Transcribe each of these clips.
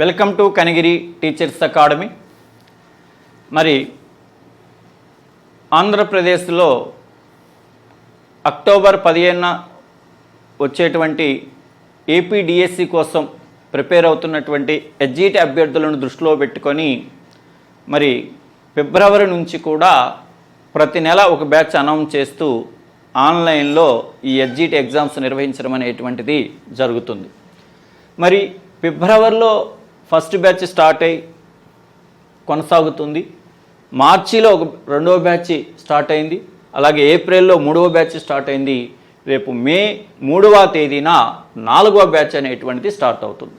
Welcome to Kanigiri teachers academy. మరి ఆంధ్రప్రదేశ్లో October 15న వచ్చేటువంటి ఏపీడిఎస్సి కోసం ప్రిపేర్ అవుతున్నటువంటి ఎస్జిటి అభ్యర్థులను దృష్టిలో పెట్టుకొని మరి ఫిబ్రవరి నుంచి కూడా ప్రతి నెల ఒక బ్యాచ్ అనౌన్స్ చేస్తూ ఆన్లైన్లో ఈ ఎస్జిటి ఎగ్జామ్స్ నిర్వహించడం అనేటువంటిది జరుగుతుంది. మరి ఫిబ్రవరిలో ఫస్ట్ బ్యాచ్ స్టార్ట్ అయ్యి కొనసాగుతుంది. మార్చిలో ఒక రెండవ బ్యాచ్ స్టార్ట్ అయింది. అలాగే ఏప్రిల్లో మూడవ బ్యాచ్ స్టార్ట్ అయింది. రేపు మే 3వ తేదీన 4వ బ్యాచ్ అనేటువంటిది స్టార్ట్ అవుతుంది.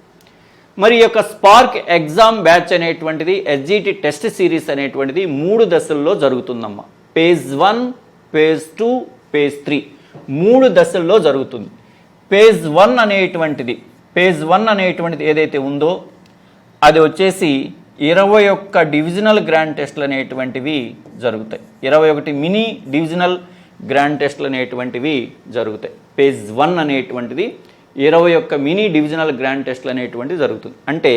మరి ఈ యొక్క స్పార్క్ ఎగ్జామ్ బ్యాచ్ అనేటువంటిది ఎస్జిటి టెస్ట్ సిరీస్ అనేటువంటిది 3 దశల్లో జరుగుతుందమ్మా. పేజ్ 1, పేజ్ 2, పేజ్ 3 3 దశల్లో జరుగుతుంది. పేజ్ 1 అనేటువంటిది ఏదైతే ఉందో అది వచ్చేసి 21 డివిజనల్ గ్రాండ్ టెస్ట్లు అనేటువంటివి జరుగుతాయి. 21 మినీ డివిజనల్ గ్రాండ్ టెస్ట్లు అనేటువంటివి జరుగుతాయి. పేజ్ 1 అనేటువంటిది 21 మినీ డివిజనల్ గ్రాండ్ టెస్ట్లు అనేటువంటివి జరుగుతుంది. అంటే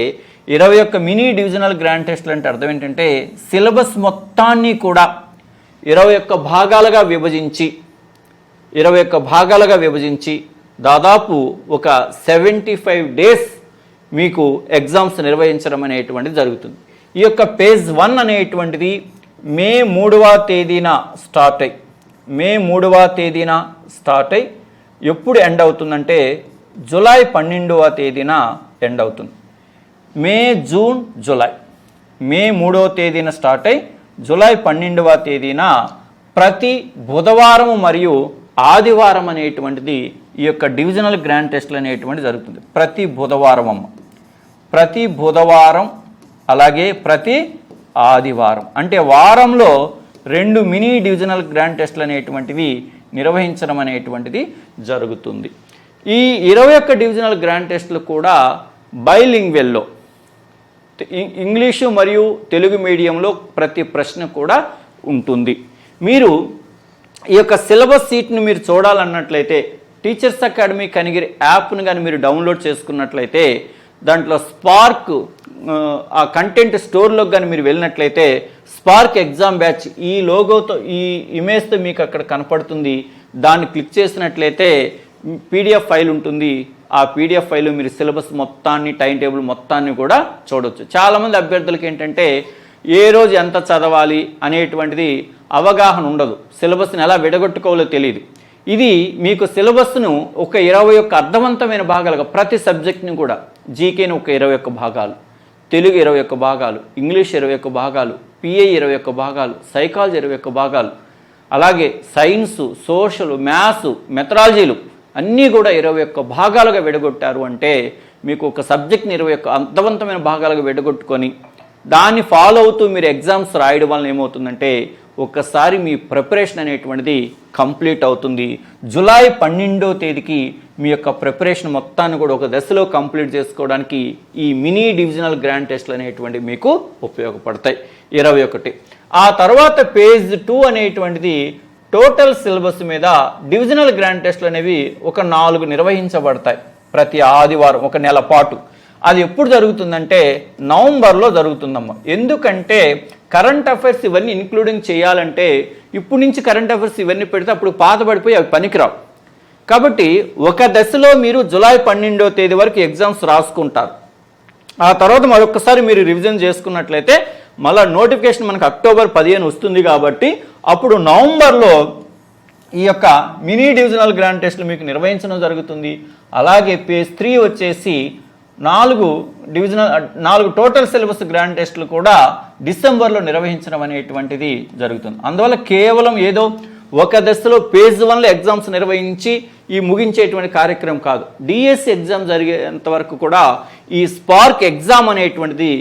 21 మినీ డివిజనల్ గ్రాండ్ టెస్ట్లు అంటే అర్థం ఏంటంటే సిలబస్ మొత్తాన్ని కూడా 21 భాగాలుగా విభజించి దాదాపు ఒక 75 డేస్ మీకు ఎగ్జామ్స్ నిర్వహించడం అనేటువంటిది జరుగుతుంది. ఈ యొక్క పేజ్ 1 అనేటువంటిది మే 3వ తేదీన స్టార్ట్ అయ్యి ఎప్పుడు ఎండ్ అవుతుందంటే జూలై 12వ తేదీన ఎండ్ అవుతుంది. మే 3వ తేదీన స్టార్ట్ అయ్యి జూలై 12వ తేదీన ప్రతి బుధవారం మరియు ఆదివారం అనేటువంటిది ఈ యొక్క డివిజనల్ గ్రాండ్ టెస్ట్లు అనేటువంటి జరుగుతుంది. ప్రతి బుధవారం అలాగే ప్రతి ఆదివారం అంటే వారంలో 2 మినీ డివిజనల్ గ్రాండ్ టెస్ట్లు అనేటువంటివి నిర్వహించడం అనేటువంటిది జరుగుతుంది. ఈ 21 డివిజనల్ గ్రాండ్ టెస్ట్లు కూడా బైలింగ్వెల్లో ఇంగ్లీషు మరియు తెలుగు మీడియంలో ప్రతి ప్రశ్న కూడా ఉంటుంది. మీరు ఈ యొక్క సిలబస్ షీట్ను మీరు చూడాలన్నట్లయితే టీచర్స్ అకాడమీ కనిగిరి యాప్ను కానీ మీరు డౌన్లోడ్ చేసుకున్నట్లయితే దాంట్లో స్పార్క్ ఆ కంటెంట్ స్టోర్లోకి కానీ మీరు వెళ్ళినట్లయితే స్పార్క్ ఎగ్జామ్ బ్యాచ్ ఈ లోగోతో ఈ ఇమేజ్తో మీకు అక్కడ కనపడుతుంది. దాన్ని క్లిక్ చేసినట్లయితే పీడిఎఫ్ ఫైల్ ఉంటుంది. ఆ పీడిఎఫ్ ఫైల్ మీరు సిలబస్ మొత్తాన్ని టైం టేబుల్ మొత్తాన్ని కూడా చూడవచ్చు. చాలామంది అభ్యర్థులకి ఏంటంటే ఏ రోజు ఎంత చదవాలి అనేటువంటిది అవగాహన ఉండదు. సిలబస్ని ఎలా విడగొట్టుకోవాలో తెలియదు. ఇది మీకు సిలబస్ను ఒక 21 అర్థవంతమైన భాగాలుగా ప్రతి సబ్జెక్ట్ని కూడా జీకేని ఒక 21 భాగాలు, తెలుగు 21 భాగాలు, ఇంగ్లీష్ 21 భాగాలు, పిఐ 21 భాగాలు, సైకాలజీ 21 భాగాలు, అలాగే సైన్సు, సోషల్, మ్యాథ్స్, మెథడాలజీలు అన్నీ కూడా 21 భాగాలుగా విడగొట్టారు. అంటే మీకు ఒక సబ్జెక్ట్ని 21 అర్థవంతమైన భాగాలుగా విడగొట్టుకొని దాన్ని ఫాలో అవుతూ మీరు ఎగ్జామ్స్ రాయడం వల్ల ఏమవుతుందంటే ఒక్కసారి మీ ప్రిపరేషన్ అనేటువంటిది కంప్లీట్ అవుతుంది. జూలై 12వ తేదీకి మీ యొక్క ప్రిపరేషన్ మొత్తాన్ని కూడా ఒక దశలో కంప్లీట్ చేసుకోవడానికి ఈ మినీ డివిజనల్ గ్రాండ్ టెస్ట్లు అనేటువంటివి మీకు ఉపయోగపడతాయి. 21. ఆ తర్వాత పేజ్ 2 అనేటువంటిది టోటల్ సిలబస్ మీద డివిజనల్ గ్రాండ్ టెస్ట్లు అనేవి ఒక 4 నిర్వహించబడతాయి ప్రతి ఆదివారం ఒక నెల పాటు. అది ఎప్పుడు జరుగుతుందంటే నవంబర్లో జరుగుతుందమ్మా. ఎందుకంటే కరెంట్ అఫైర్స్ ఇవన్నీ ఇంక్లూడింగ్ చేయాలంటే ఇప్పుడు నుంచి కరెంట్ అఫైర్స్ ఇవన్నీ పెడితే అప్పుడు పాత పడిపోయి అవి పనికిరావు. కాబట్టి ఒక దశలో మీరు జూలై 12వ తేదీ వరకు ఎగ్జామ్స్ రాసుకుంటారు. ఆ తర్వాత మరొకసారి మీరు రివిజన్ చేసుకున్నట్లయితే మళ్ళీ నోటిఫికేషన్ మనకు అక్టోబర్ 15 వస్తుంది. కాబట్టి అప్పుడు నవంబర్లో ఈ యొక్క మినీ డివిజనల్ గ్రాండ్ టెస్ట్లు మీకు నిర్వహించడం జరుగుతుంది. అలాగే పేజ్ 3 వచ్చేసి 4 టోటల్ సిలబస్ గ్రాండ్ టెస్ట్లు కూడా డిసెంబర్లో నిర్వహించడం అనేటువంటిది జరుగుతుంది. అందువల్ల కేవలం ఏదో ఒక దశలో పేజ్ 1లో ఎగ్జామ్స్ నిర్వహించి ఈ ముగించేటువంటి కార్యక్రమం కాదు. డిఎస్సి ఎగ్జామ్ జరిగేంత వరకు కూడా ఈ స్పార్క్ ఎగ్జామ్ అనేటువంటిది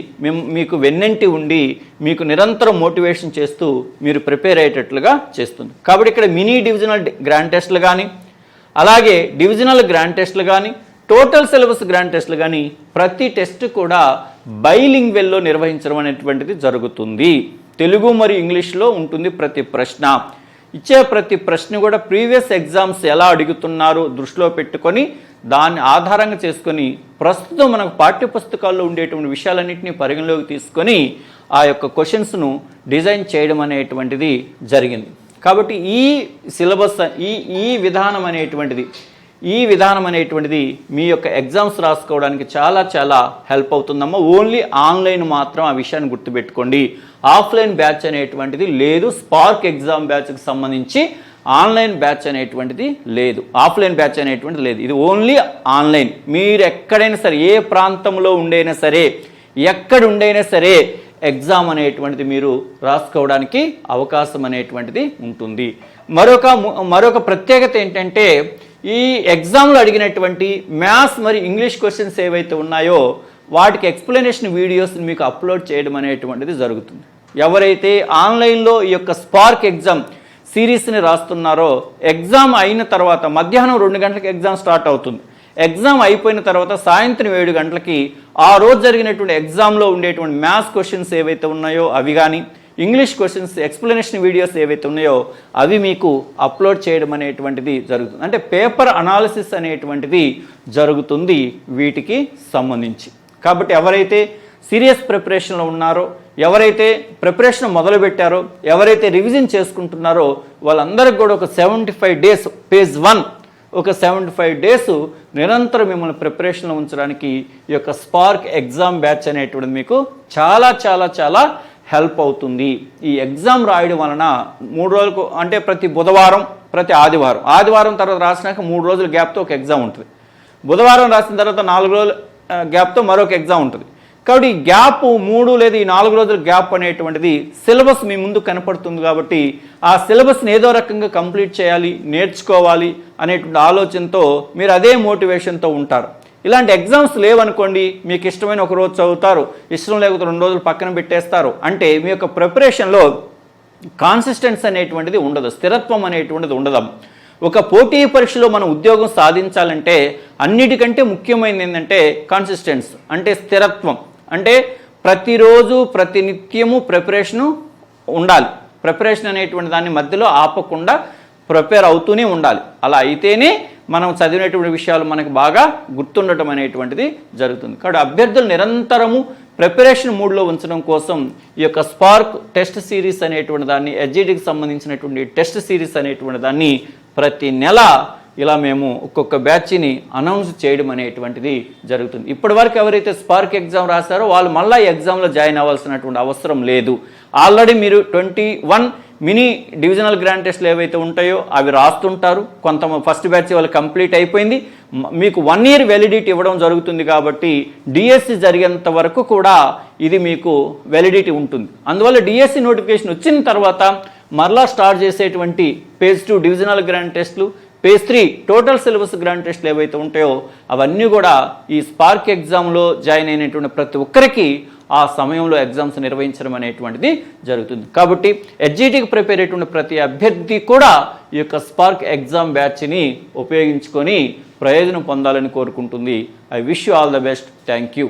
మీకు వెన్నంటి ఉండి మీకు నిరంతరం మోటివేషన్ చేస్తూ మీరు ప్రిపేర్ అయ్యేటట్లుగా చేస్తుంది. కాబట్టి ఇక్కడ మినీ డివిజనల్ గ్రాండ్ టెస్ట్లు కానీ అలాగే డివిజనల్ గ్రాండ్ టెస్ట్లు కానీ టోటల్ సిలబస్ గ్రాండ్ టెస్ట్లు కానీ ప్రతి టెస్ట్ కూడా బైలింగ్వెల్లో నిర్వహించడం అనేటువంటిది జరుగుతుంది. తెలుగు మరియు ఇంగ్లీష్లో ఉంటుంది ప్రతి ప్రశ్న. ఇచ్చే ప్రతి ప్రశ్న కూడా ప్రీవియస్ ఎగ్జామ్స్ ఎలా అడుగుతున్నారు దృష్టిలో పెట్టుకొని దాన్ని ఆధారంగా చేసుకొని ప్రస్తుతం మనకు పాఠ్యపుస్తకాల్లో ఉండేటువంటి విషయాలన్నింటినీ పరిగణలోకి తీసుకొని ఆ యొక్క క్వశ్చన్స్ను డిజైన్ చేయడం అనేటువంటిది జరిగింది. కాబట్టి ఈ సిలబస్ ఈ విధానం అనేటువంటిది మీ యొక్క ఎగ్జామ్స్ రాసుకోవడానికి చాలా చాలా హెల్ప్ అవుతుందమ్మా. ఓన్లీ ఆన్లైన్ మాత్రం ఆ విషయాన్ని గుర్తుపెట్టుకోండి. ఆఫ్లైన్ బ్యాచ్ అనేటువంటిది లేదు. స్పార్క్ ఎగ్జామ్ బ్యాచ్కి సంబంధించి ఆన్లైన్ బ్యాచ్ అనేటువంటిది లేదు, ఆఫ్లైన్ బ్యాచ్ అనేటువంటిది లేదు. ఇది ఓన్లీ ఆన్లైన్. మీరు ఎక్కడైనా సరే, ఏ ప్రాంతంలో ఉండైనా సరే, ఎక్కడుండైనా సరే ఎగ్జామ్ అనేటువంటిది మీరు రాసుకోవడానికి అవకాశం అనేటువంటిది ఉంటుంది. మరొక ప్రత్యేకత ఏంటంటే, ఈ ఎగ్జామ్లో అడిగినటువంటి మ్యాథ్స్ మరియు ఇంగ్లీష్ క్వశ్చన్స్ ఏవైతే ఉన్నాయో వాటికి ఎక్స్ప్లెనేషన్ వీడియోస్ని మీకు అప్లోడ్ చేయడం అనేటువంటిది జరుగుతుంది. ఎవరైతే ఆన్లైన్లో ఈ యొక్క స్పార్క్ ఎగ్జామ్ సిరీస్ని రాస్తున్నారో, ఎగ్జామ్ అయిన తర్వాత మధ్యాహ్నం 2 గంటలకు ఎగ్జామ్ స్టార్ట్ అవుతుంది. ఎగ్జామ్ అయిపోయిన తర్వాత సాయంత్రం 7 గంటలకి ఆ రోజు జరిగినటువంటి ఎగ్జామ్లో ఉండేటువంటి మ్యాథ్స్ క్వశ్చన్స్ ఏవైతే ఉన్నాయో అవి కానీ, ఇంగ్లీష్ క్వశ్చన్స్ ఎక్స్ప్లెనేషన్ వీడియోస్ ఏవైతే ఉన్నాయో అవి మీకు అప్లోడ్ చేయడం అనేటువంటిది జరుగుతుంది. అంటే పేపర్ అనాలిసిస్ అనేటువంటిది జరుగుతుంది వీటికి సంబంధించి. కాబట్టి ఎవరైతే సీరియస్ ప్రిపరేషన్లో ఉన్నారో, ఎవరైతే ప్రిపరేషన్ మొదలుపెట్టారో, ఎవరైతే రివిజన్ చేసుకుంటున్నారో వాళ్ళందరికీ కూడా ఒక 75 డేస్ phase 1 ఒక 75 డేస్ నిరంతరం మిమ్మల్ని ప్రిపరేషన్లో ఉంచడానికి ఈ యొక్క స్పార్క్ ఎగ్జామ్ బ్యాచ్ అనేటువంటిది మీకు చాలా చాలా చాలా హెల్ప్ అవుతుంది. ఈ ఎగ్జామ్ రాయడం వలన 3 రోజులకు, అంటే ప్రతి బుధవారం ప్రతి ఆదివారం తర్వాత రాసినాక 3 రోజుల గ్యాప్తో ఒక ఎగ్జామ్ ఉంటుంది. బుధవారం రాసిన తర్వాత 4 రోజుల గ్యాప్తో మరొక ఎగ్జామ్ ఉంటుంది. కాబట్టి ఈ గ్యాప్ 3 లేదా ఈ 4 రోజుల గ్యాప్ అనేటువంటిది సిలబస్ మీ ముందు కనపడుతుంది. కాబట్టి ఆ సిలబస్ని ఏదో రకంగా కంప్లీట్ చేయాలి, నేర్చుకోవాలి అనేటువంటి ఆలోచనతో మీరు అదే మోటివేషన్తో ఉంటారు. ఇలాంటి ఎగ్జామ్స్ లేవనుకోండి, మీకు ఇష్టమైన ఒక రోజు చదువుతారు, ఇష్టం లేకపోతే 2 రోజులు పక్కన పెట్టేస్తారు. అంటే మీ యొక్క ప్రిపరేషన్లో కాన్సిస్టెన్సీ అనేటువంటిది ఉండదు, స్థిరత్వం అనేటువంటిది ఉండదు. ఒక పోటీ పరీక్షలో మనం ఉద్యోగం సాధించాలంటే అన్నిటికంటే ముఖ్యమైనది ఏంటంటే కాన్సిస్టెన్సీ, అంటే స్థిరత్వం. అంటే ప్రతిరోజు ప్రతినిత్యము ప్రిపరేషను ఉండాలి. ప్రిపరేషన్ అనేటువంటి దాన్ని మధ్యలో ఆపకుండా ప్రిపేర్ అవుతూనే ఉండాలి. అలా అయితేనే మనం చదివినటువంటి విషయాలు మనకు బాగా గుర్తుండటం అనేటువంటిది జరుగుతుంది. కాబట్టి అభ్యర్థులు నిరంతరము ప్రిపరేషన్ మూడ్లో ఉంచడం కోసం ఈ యొక్క స్పార్క్ టెస్ట్ సిరీస్ అనేటువంటి దాన్ని, ఎస్జిటికి సంబంధించినటువంటి టెస్ట్ సిరీస్ అనేటువంటి దాన్ని ప్రతి నెల ఇలా మేము ఒక్కొక్క బ్యాచ్ని అనౌన్స్ చేయడం అనేటువంటిది జరుగుతుంది. ఇప్పటివరకు ఎవరైతే స్పార్క్ ఎగ్జామ్ రాస్తారో వాళ్ళు మళ్ళీ ఎగ్జామ్లో జాయిన్ అవ్వాల్సినటువంటి అవసరం లేదు. ఆల్రెడీ మీరు 21 మినీ డివిజనల్ గ్రాండ్ టెస్ట్లు ఏవైతే ఉంటాయో అవి రాస్తుంటారు. కొంత ఫస్ట్ బ్యాచ్ వాళ్ళు కంప్లీట్ అయిపోయింది. మీకు 1 year వ్యాలిడిటీ ఇవ్వడం జరుగుతుంది. కాబట్టి డిఎస్సి జరిగేంత వరకు కూడా ఇది మీకు వ్యాలిడిటీ ఉంటుంది. అందువల్ల డిఎస్సి నోటిఫికేషన్ వచ్చిన తర్వాత మరలా స్టార్ట్ చేసేటువంటి phase 2 డివిజనల్ గ్రాండ్ టెస్ట్లు, phase 3 టోటల్ సిలబస్ గ్రాండ్ టెస్ట్లు ఏవైతే ఉంటాయో అవన్నీ కూడా ఈ స్పార్క్ ఎగ్జామ్లో జాయిన్ అయినటువంటి ప్రతి ఒక్కరికి ఆ సమయంలో ఎగ్జామ్స్ నిర్వహించడం అనేటువంటిది జరుగుతుంది. కాబట్టి ఎస్జిటికి ప్రిపేర్ అయ్యేటువంటి ప్రతి అభ్యర్థి కూడా ఈ యొక్క స్పార్క్ ఎగ్జామ్ బ్యాచ్ని ఉపయోగించుకొని ప్రయోజనం పొందాలని కోరుకుంటుంది. I wish you all the best. Thank you.